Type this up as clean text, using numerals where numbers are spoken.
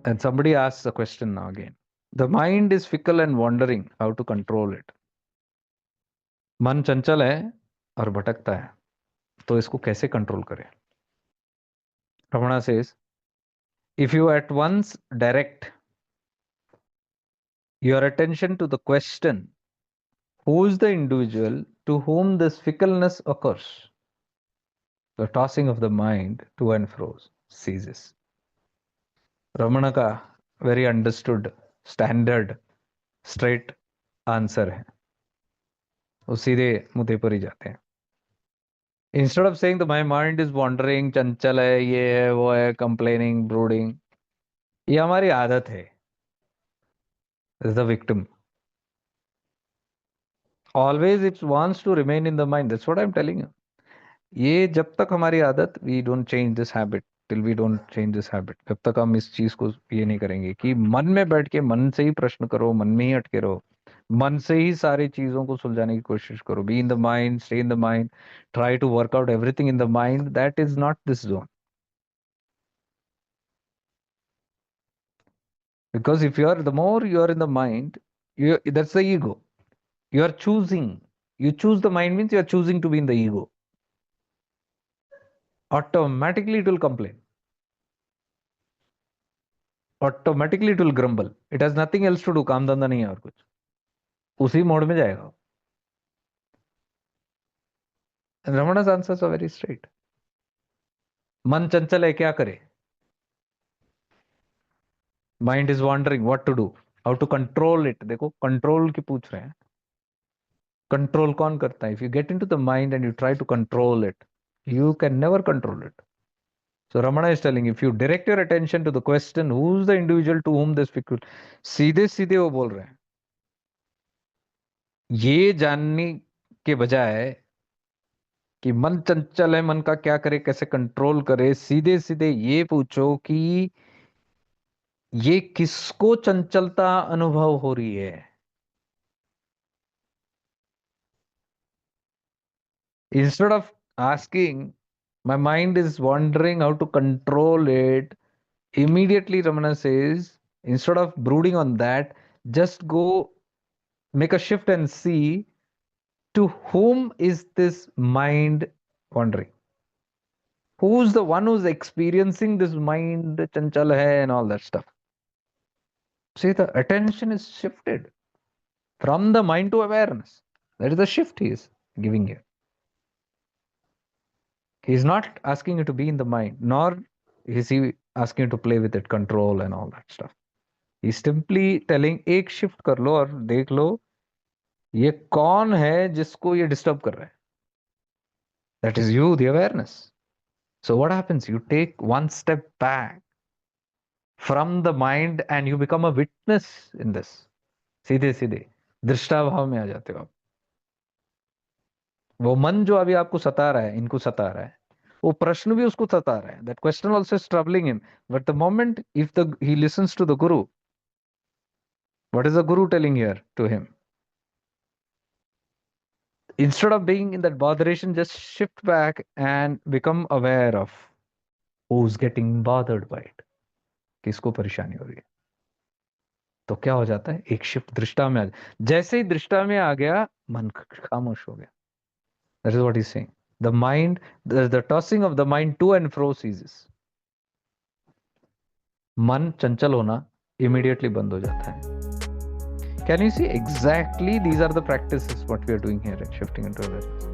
And somebody asks a question now again. The mind is fickle and wandering. How to control it? मन चंचल है और भटकता है, तो इसको कैसे कंट्रोल करें? Ramana says, if you at once direct your attention to the question, who is the individual to whom this fickleness occurs? The tossing of the mind to and fro ceases. Raman का very understood standard straight answer है, वो सीधे मुद्दे पर ही जाते हैं. Instead of saying my mind is wandering, चंचल है, ये है, वो है, कंप्लेनिंग, ब्रूडिंग, ये हमारी आदत है. Is the victim. Always it wants to remain in the mind. That's what I am telling you. ये जब तक हमारी आदत, we don't change this habit, till we don't change this habit, जब तक हम इस चीज को ये नहीं करेंगे कि मन में बैठ के मन से ही प्रश्न करो, मन में ही अटके रहो, मन से ही सारी चीजों को सुलझाने की कोशिश करो, be in the mind, stay in the mind, try to work out everything in the mind, that is not this zone. Because if you are, the more you are in the mind, that's the ego. You are choosing. You choose the mind means you are choosing to be in the ego. Automatically it will complain. Automatically it will grumble. It has nothing else to do. काम धंधा नहीं है और कुछ, उसी mode में जाएगा. And Ramana's answers are very straight. मन चंचल है, क्या करे? Mind is wandering, what to do? How to control it? देखो, कंट्रोल की पूछ रहे हैं. कंट्रोल कौन करता है? If you get into the mind and you try to control it, you can never control it. So Ramana is telling, if you direct your attention to the question, who's the individual to whom this fickle, सीधे सीधे वो बोल रहे हैं. ये जानने के बजाय कि मन चंचल है, मन का क्या करे, कैसे कंट्रोल करे, सीधे सीधे ये पूछो कि ये किसको चंचलता अनुभव हो रही है. Instead of asking, my mind is wandering, how to control it, immediately Ramana says, instead of brooding on that, just go make a shift and see to whom is this mind wandering. Who's the one who's experiencing this mind, chanchal hai, and all that stuff. See, the attention is shifted from the mind to awareness. That is the shift he is giving here. He is not asking you to be in the mind, nor is he asking you to play with it, control and all that stuff. He's simply telling, एक shift कर लो और देख लो ये कौन है जिसको ये disturb कर रहा है. That is you, the awareness. So what happens? You take one step back from the mind and you become a witness in this. सीधे सीधे दृष्टाभाव में आ जाते हो आप. वो मन जो अभी आपको सता रहा है, इनको सता रहा है, वो प्रश्न भी उसको सता रहा है. That question also is troubling him. But the moment if he listens to the guru, what is the guru telling here to him? Instead of being in that botheration, just shift back and become aware of who's getting bothered by it. किसको परेशानी हो रही है. तो क्या हो जाता है? एक शिफ्ट दृष्टा में आ जाए. जैसे ही दृष्टा में आ गया, मन खामोश हो गया. That is what he's saying. The mind, the tossing of the mind to and fro ceases. मन चंचल होना immediately बंद हो जाता है. Can you see exactly these are the practices what we are doing here in shifting into awareness?